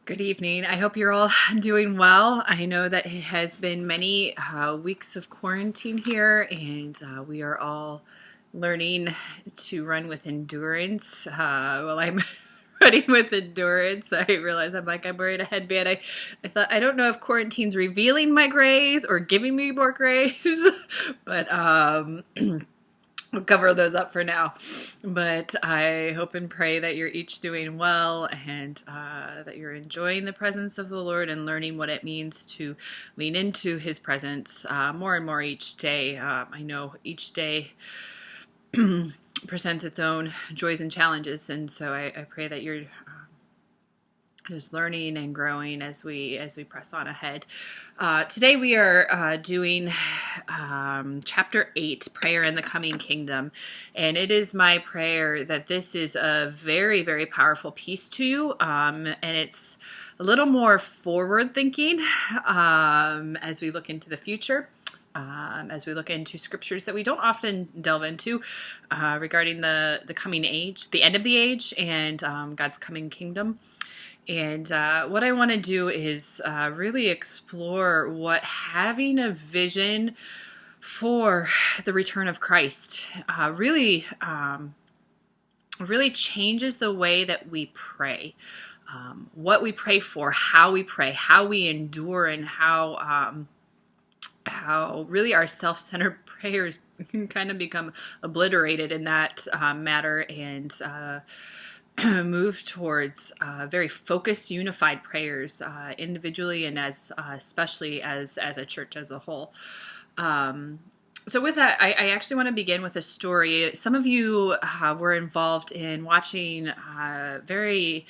Good evening. I hope you're all doing well. I know that it has been many weeks of quarantine here, and we are all learning to run with endurance. Well, I'm running with endurance. I realize I'm wearing a headband. I thought, I don't know if quarantine's revealing my grace or giving me more grace, but we'll cover those up for now. But I hope and pray that you're each doing well and that you're enjoying the presence of the Lord and learning what it means to lean into His presence more and more each day. I know each day presents its own joys and challenges, and so I pray that you're just learning and growing as we press on ahead. Today we are doing chapter 8, Prayer in the Coming Kingdom, and it is my prayer that this is a very, very powerful piece to you, and it's a little more forward thinking as we look into the future. As we look into scriptures that we don't often delve into regarding the coming age, the end of the age, and God's coming kingdom. And what I want to do is really explore what having a vision for the return of Christ really changes the way that we pray, what we pray for, how we endure, and how really our self-centered prayers can kind of become obliterated in that matter, and move towards very focused, unified prayers individually and as especially as a church as a whole. So with that, I actually want to begin with a story. Some of you were involved in watching very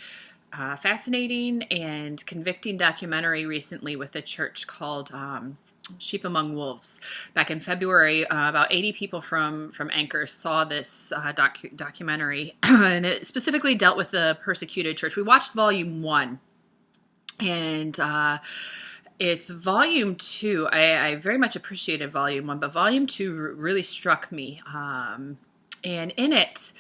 fascinating and convicting documentary recently with a church called Sheep Among Wolves. Back in February, about 80 people from Anchor saw this documentary, and it specifically dealt with the persecuted church. We watched volume 1, and it's volume 2. I very much appreciated volume 1, but volume 2 really struck me. And in it,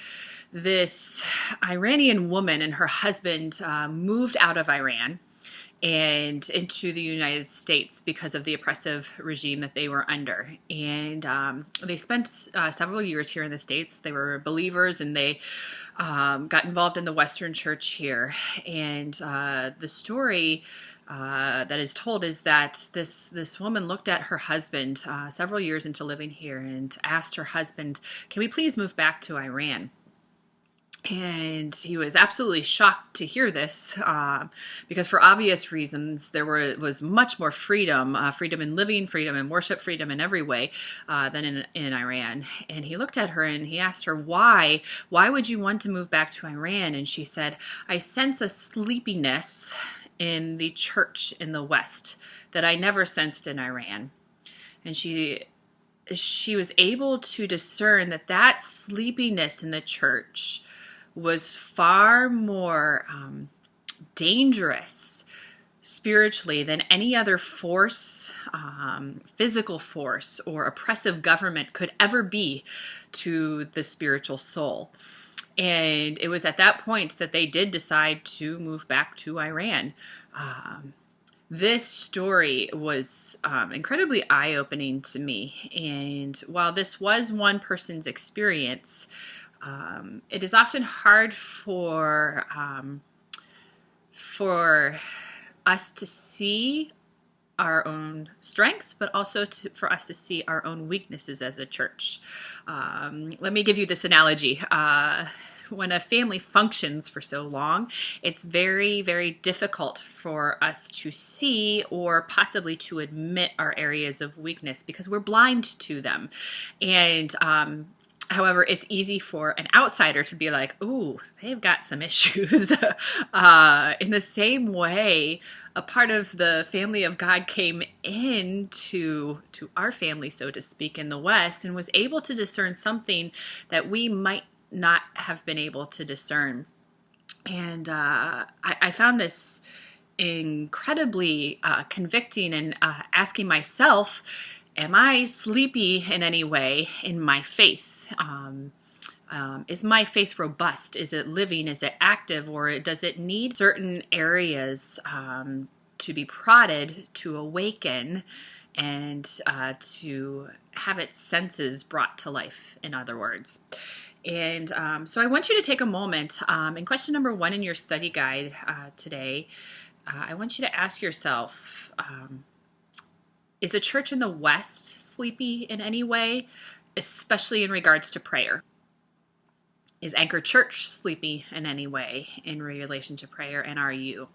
this Iranian woman and her husband moved out of Iran and into the United States because of the oppressive regime that they were under. And they spent several years here in the States. They were believers, and they got involved in the Western church here. And the story that is told is that this woman looked at her husband several years into living here and asked her husband, "Can we please move back to Iran?" And he was absolutely shocked to hear this because for obvious reasons, there was much more freedom in living, freedom in worship, freedom in every way than in Iran. And he looked at her and he asked her, why would you want to move back to Iran? And she said, "I sense a sleepiness in the church in the West that I never sensed in Iran." And she was able to discern that sleepiness in the church was far more dangerous spiritually than any other force, physical force, or oppressive government could ever be to the spiritual soul. And it was at that point that they did decide to move back to Iran. This story was incredibly eye-opening to me. And while this was one person's experience, it is often hard for us to see our own strengths, but also for us to see our own weaknesses as a church. Let me give you this analogy. When a family functions for so long, it's very, very difficult for us to see or possibly to admit our areas of weakness because we're blind to them. And however, it's easy for an outsider to be like, "Ooh, they've got some issues." In the same way, a part of the family of God came into our family, so to speak, in the West, and was able to discern something that we might not have been able to discern. And I found this incredibly convicting, and asking myself, am I sleepy in any way in my faith? Is my faith robust? Is it living? Is it active? Or does it need certain areas to be prodded to awaken and to have its senses brought to life, in other words? And so I want you to take a moment. In question number 1 in your study guide today, I want you to ask yourself, is the church in the West sleepy in any way, especially in regards to prayer? Is Anchor Church sleepy in any way in relation to prayer, and are you?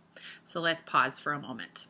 So let's pause for a moment.